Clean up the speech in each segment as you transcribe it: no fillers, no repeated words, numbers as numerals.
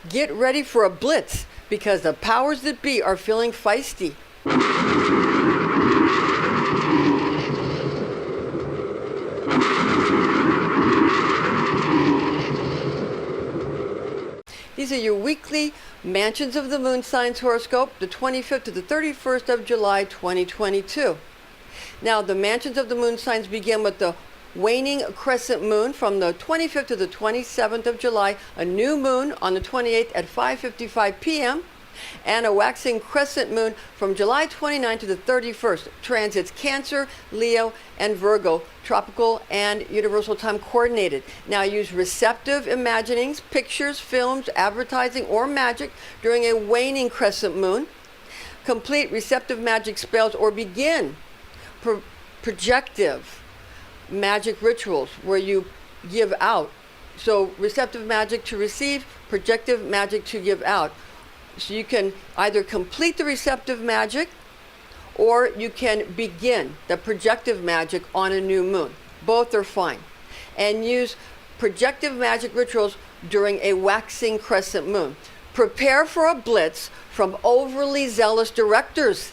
Get ready for a blitz because the powers that be are feeling feisty. These are your weekly Mansions of the Moon Signs horoscope, the 25th to the 31st of July, 2022. Now, the Mansions of the Moon Signs begin with the Waning Crescent Moon from the 25th to the 27th of July, a new moon on the 28th at 5:55 p.m., and a Waxing Crescent Moon from July 29th to the 31st. Transits Cancer, Leo, and Virgo, tropical and universal time coordinated. Now use receptive imaginings, pictures, films, advertising, or magic during a Waning Crescent Moon. Complete receptive magic spells or begin projective magic rituals where you give out. So receptive magic to receive, projective magic to give out. So you can either complete the receptive magic or you can begin the projective magic on a new moon. Both are fine. And use projective magic rituals during a waxing crescent moon. Prepare for a blitz from overly zealous directors.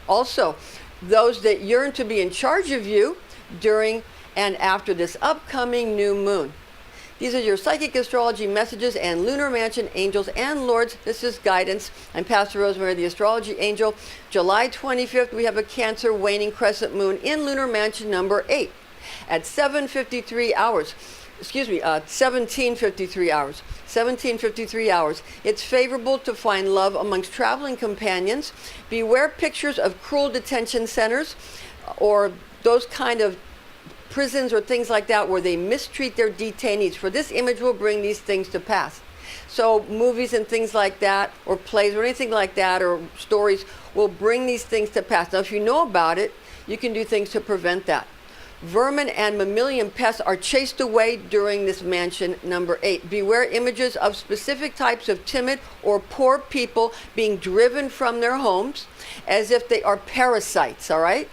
Also, those that yearn to be in charge of you during and after this upcoming new moon. These are your psychic astrology messages and lunar mansion angels and lords. This is guidance. I'm Pastor Rosemary, the astrology angel. July 25th, we have a Cancer waning crescent moon in lunar mansion number 8 at 7:53 hours. 17:53 hours. 17:53 hours. It's favorable to find love amongst traveling companions. Beware pictures of cruel detention centers or those kind of prisons or things like that where they mistreat their detainees. For this image will bring these things to pass. So movies and things like that, or plays or anything like that, or stories will bring these things to pass. Now if you know about it, you can do things to prevent that. Vermin and mammalian pests are chased away during this mansion number 8. Beware images of specific types of timid or poor people being driven from their homes as if they are parasites, all right?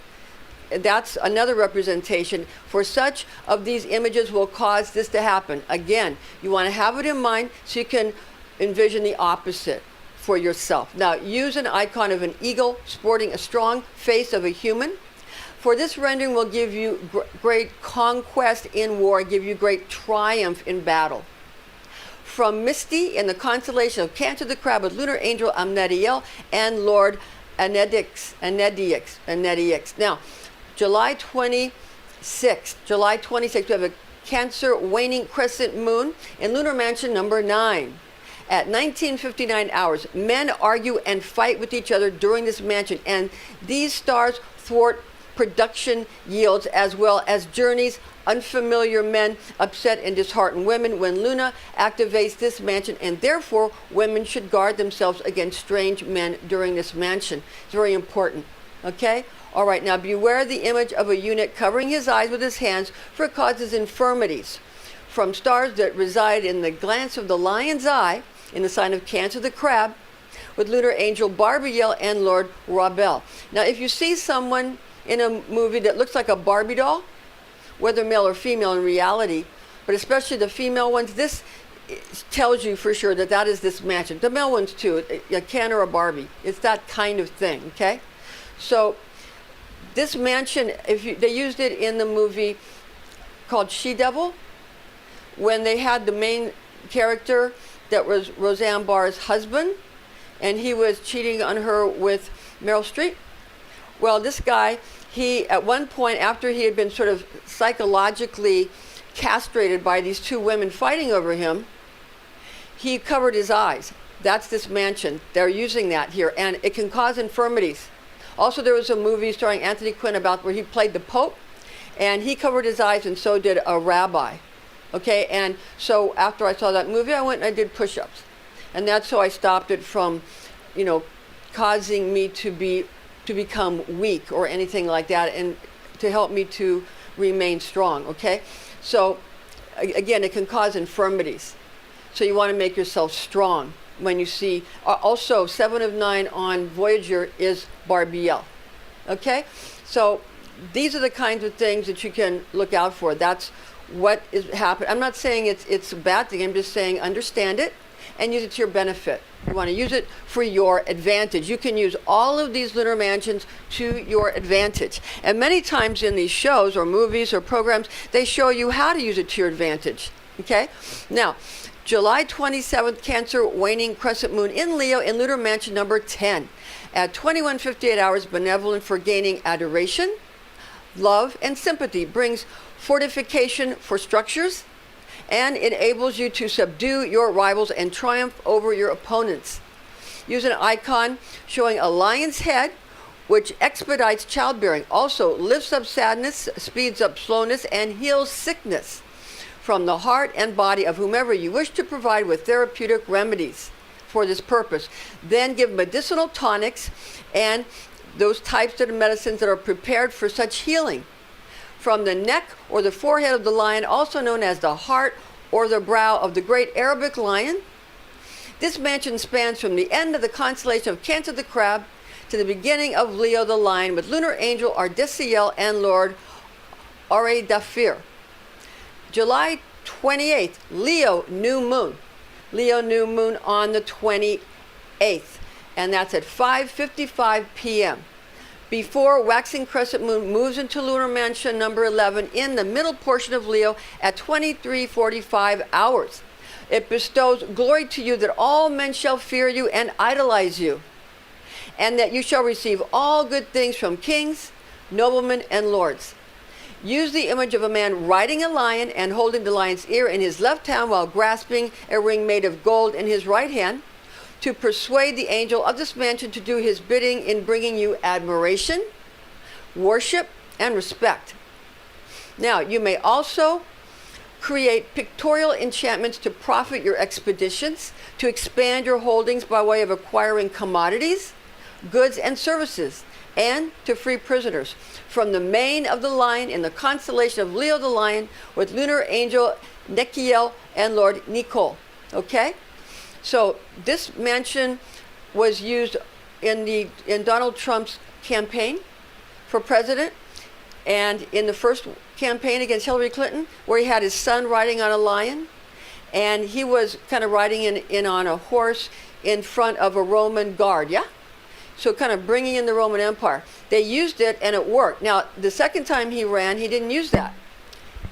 That's another representation. For such of these images will cause this to happen. Again, you want to have it in mind so you can envision the opposite for yourself. Now, use an icon of an eagle sporting a strong face of a human. For this rendering will give you great conquest in war, give you great triumph in battle. From Misty in the constellation of Cancer the Crab with lunar angel Amnediel and Lord Anedix. Now, July 26th, we have a Cancer waning crescent moon in lunar mansion number 9. At 19:59 hours, men argue and fight with each other during this mansion, and these stars thwart production yields as well as journeys, unfamiliar men, upset and disheartened women when Luna activates this mansion, and therefore women should guard themselves against strange men during this mansion. It's very important, okay? All right, now beware the image of a eunuch covering his eyes with his hands, for it causes infirmities. From stars that reside in the glance of the lion's eye, in the sign of Cancer the Crab, with lunar angel Barbiel and Lord Rabel. Now, if you see someone in a movie that looks like a Barbie doll, whether male or female in reality, but especially the female ones, this tells you for sure that that is this mansion. The male ones too, a Ken or a Barbie. It's that kind of thing, okay? So this mansion, they used it in the movie called She-Devil, when they had the main character that was Roseanne Barr's husband, and he was cheating on her with Meryl Streep. Well, this guy, he, at one point, after he had been sort of psychologically castrated by these two women fighting over him, he covered his eyes. That's this mansion. They're using that here, and it can cause infirmities. Also, there was a movie starring Anthony Quinn about where he played the Pope, and he covered his eyes, and so did a rabbi. Okay, and so after I saw that movie, I went and I did push-ups. And that's how I stopped it from, you know, causing me to become weak or anything like that, and to help me to remain strong, okay? So, again, it can cause infirmities. So you want to make yourself strong when you see, also 7 of 9 on Voyager is Barbiel, okay? So these are the kinds of things that you can look out for. That's what is happening. I'm not saying it's a bad thing, I'm just saying understand it and use it to your benefit. You want to use it for your advantage. You can use all of these lunar mansions to your advantage. And many times in these shows or movies or programs, they show you how to use it to your advantage. Okay? Now, July 27th, Cancer, waning crescent moon in Leo in lunar mansion number 10. At 21:58 hours, benevolent for gaining adoration, love, and sympathy. Brings fortification for structures and enables you to subdue your rivals and triumph over your opponents. Use an icon showing a lion's head, which expedites childbearing. Also lifts up sadness, speeds up slowness, and heals sickness from the heart and body of whomever you wish to provide with therapeutic remedies for this purpose. Then give medicinal tonics and those types of medicines that are prepared for such healing. From the neck or the forehead of the lion, also known as the heart or the brow of the great Arabic lion. This mansion spans from the end of the constellation of Cancer the Crab to the beginning of Leo the Lion, with lunar angel Ardisiel and Lord Dafir. July 28th, Leo new moon. Leo new moon on the 28th, and that's at 5:55 p.m. before Waxing Crescent Moon moves into lunar mansion number 11 in the middle portion of Leo at 23:45 hours. It bestows glory to you that all men shall fear you and idolize you, and that you shall receive all good things from kings, noblemen, and lords. Use the image of a man riding a lion and holding the lion's ear in his left hand while grasping a ring made of gold in his right hand, to persuade the angel of this mansion to do his bidding in bringing you admiration, worship, and respect. Now, you may also create pictorial enchantments to profit your expeditions, to expand your holdings by way of acquiring commodities, goods, and services, and to free prisoners. From the mane of the lion in the constellation of Leo the Lion, with lunar angel Nekiel and Lord Nicole. Okay? So this mansion was used in Donald Trump's campaign for president, and in the first campaign against Hillary Clinton, where he had his son riding on a lion, and he was kind of riding in on a horse in front of a Roman guard, yeah? So kind of bringing in the Roman Empire. They used it and it worked. Now, the second time he ran, he didn't use that.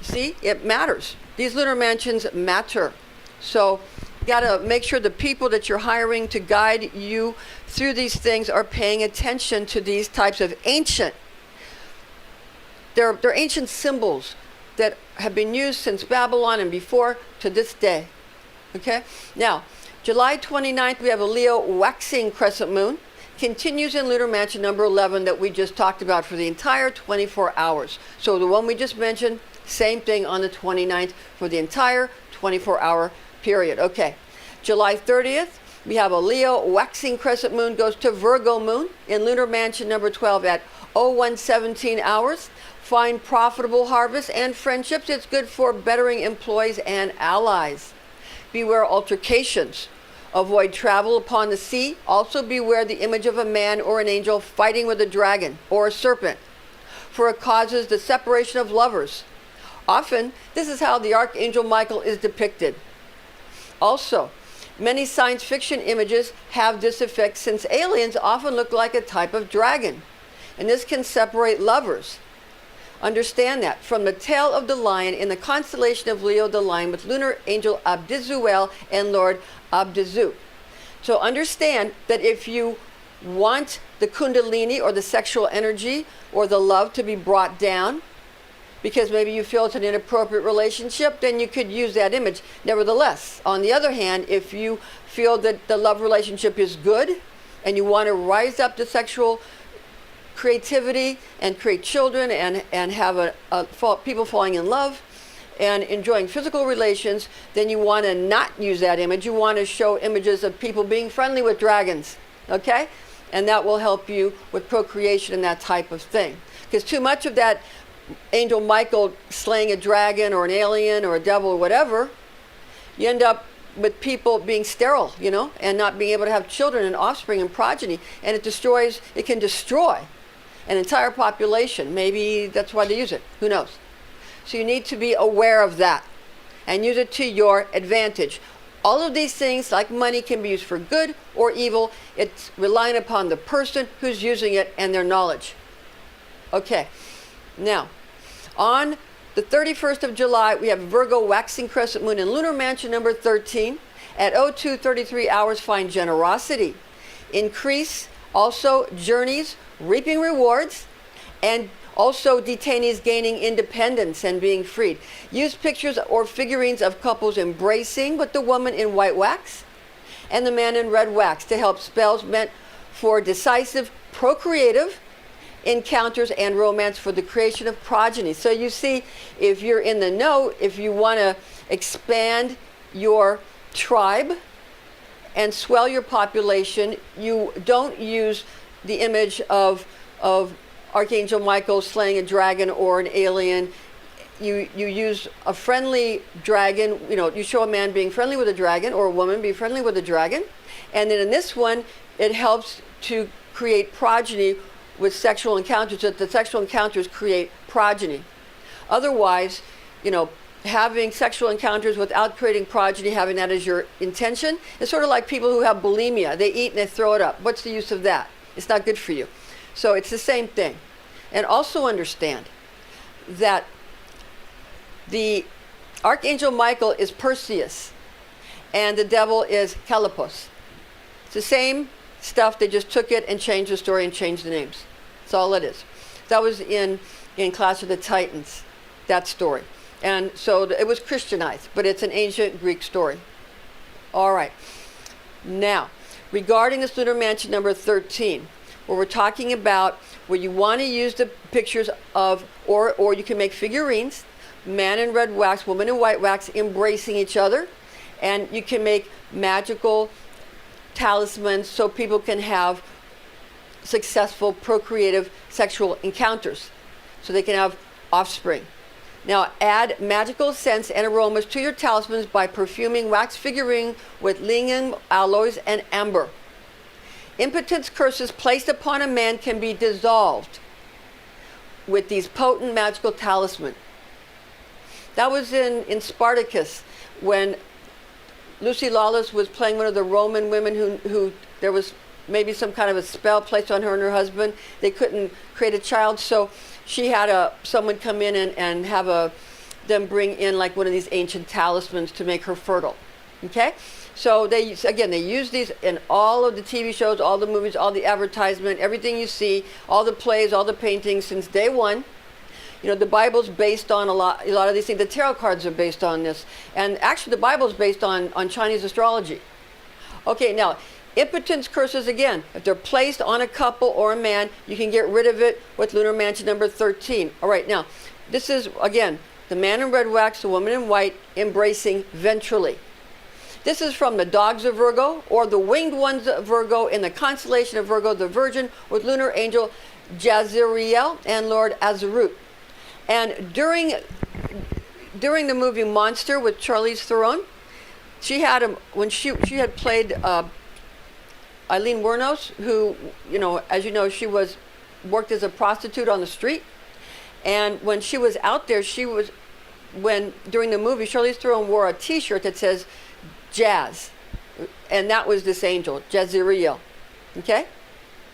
See, it matters. These lunar mansions matter. So you got to make sure the people that you're hiring to guide you through these things are paying attention to these types of ancient, they're ancient symbols that have been used since Babylon and before to this day. Okay? Now, July 29th, we have a Leo waxing crescent moon. Continues in lunar mansion number 11 that we just talked about for the entire 24 hours. So the one we just mentioned, same thing on the 29th for the entire 24-hour period. Okay. July 30th, we have a Leo waxing crescent moon goes to Virgo moon in lunar mansion number 12 at 01:17 hours. Find profitable harvests and friendships. It's good for bettering employees and allies. Beware altercations. Avoid travel upon the sea. Also beware the image of a man or an angel fighting with a dragon or a serpent, for it causes the separation of lovers. Often, this is how the Archangel Michael is depicted. Also, many science fiction images have this effect, since aliens often look like a type of dragon, and this can separate lovers. Understand that. From the tail of the lion in the constellation of Leo the Lion, with lunar angel Abdizuel and Lord Abdizu. So understand that if you want the kundalini or the sexual energy or the love to be brought down, because maybe you feel it's an inappropriate relationship, then you could use that image. Nevertheless, on the other hand, if you feel that the love relationship is good and you want to rise up to sexual creativity and create children and have people falling in love and enjoying physical relations, then you want to not use that image. You want to show images of people being friendly with dragons, okay? And that will help you with procreation and that type of thing. Because too much of that Angel Michael slaying a dragon or an alien or a devil or whatever, you end up with people being sterile, you know, and not being able to have children and offspring and progeny. And it can destroy an entire population. Maybe that's why they use it. Who knows? So you need to be aware of that and use it to your advantage. All of these things, like money, can be used for good or evil. It's relying upon the person who's using it and their knowledge. Okay, now, on the 31st of July, we have Virgo Waxing Crescent Moon in Lunar Mansion number 13. At 02:33 hours, find generosity. Increase also journeys, reaping rewards, and also detainees gaining independence and being freed. Use pictures or figurines of couples embracing with the woman in white wax and the man in red wax to help spells meant for decisive, procreative encounters and romance for the creation of progeny. So you see, if you're in the know, if you want to expand your tribe and swell your population, you don't use the image of Archangel Michael slaying a dragon or an alien. You use a friendly dragon. You know, you show a man being friendly with a dragon or a woman being friendly with a dragon. And then in this one, it helps to create progeny with sexual encounters, that the sexual encounters create progeny. Otherwise, you know, having sexual encounters without creating progeny, having that as your intention, is sort of like people who have bulimia. They eat and they throw it up. What's the use of that? It's not good for you. So it's the same thing. And also understand that the Archangel Michael is Perseus and the devil is Calipos. It's the same stuff. They just took it and changed the story and changed the names. That's all it is. That was in Clash of the Titans, that story. And so it was Christianized, but it's an ancient Greek story. All right. Now, regarding this Lunar Mansion number 13, where we're talking about where you want to use the pictures of, or you can make figurines, man in red wax, woman in white wax, embracing each other. And you can make magical talismans so people can have successful procreative sexual encounters, so they can have offspring. Now, add magical scents and aromas to your talismans by perfuming wax figurine with lignin, aloes, and amber. Impotence curses placed upon a man can be dissolved with these potent magical talismans. That was in Spartacus, when Lucy Lawless was playing one of the Roman women who there was maybe some kind of a spell placed on her and her husband. They couldn't create a child, so she had someone come in and have them bring in like one of these ancient talismans to make her fertile. Okay? So they use these in all of the TV shows, all the movies, all the advertisement, everything you see, all the plays, all the paintings since day one. You know, the Bible's based on a lot of these things. The tarot cards are based on this. And actually the Bible's based on Chinese astrology. Okay, now, impotence curses, again, if they're placed on a couple or a man, you can get rid of it with Lunar Mansion number 13. All right, now, this is, again, the man in red wax, the woman in white, embracing ventrally. This is from the dogs of Virgo, or the winged ones of Virgo, in the constellation of Virgo, the Virgin, with lunar angel Jazariel and Lord Azarut. And during the movie Monster with Charlize Theron, she had when she had played Eileen Wuornos, who, you know, as you know, she worked as a prostitute on the street. And when she was out there, during the movie, Charlize Theron wore a T-shirt that says Jazz, and that was this angel, Jazariel, okay?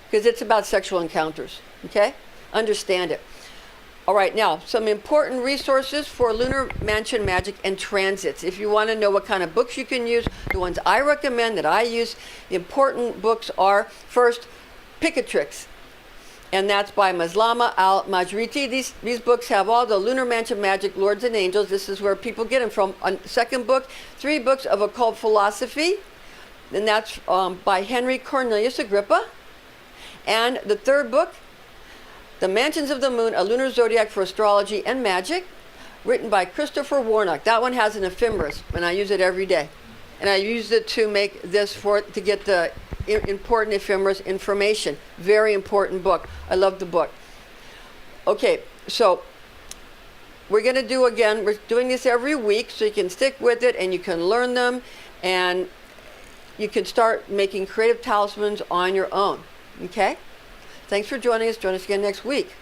Because it's about sexual encounters, okay? Understand it. All right, now, some important resources for Lunar Mansion Magic and transits. If you want to know what kind of books you can use, the ones I recommend that I use, the important books are, first, Picatrix, and that's by Maslama Al-Majriti. These books have all the Lunar Mansion Magic, Lords and Angels. This is where people get them from. Second book, 3 books of occult philosophy, and that's by Henry Cornelius Agrippa. And the third book, The Mansions of the Moon, A Lunar Zodiac for Astrology and Magic, written by Christopher Warnock. That one has an ephemeris, and I use it every day. And I use it to make this to get the important ephemeris information. Very important book. I love the book. Okay, so we're going to do again, we're doing this every week, so you can stick with it and you can learn them, and you can start making creative talismans on your own. Okay? Thanks for joining us. Join us again next week.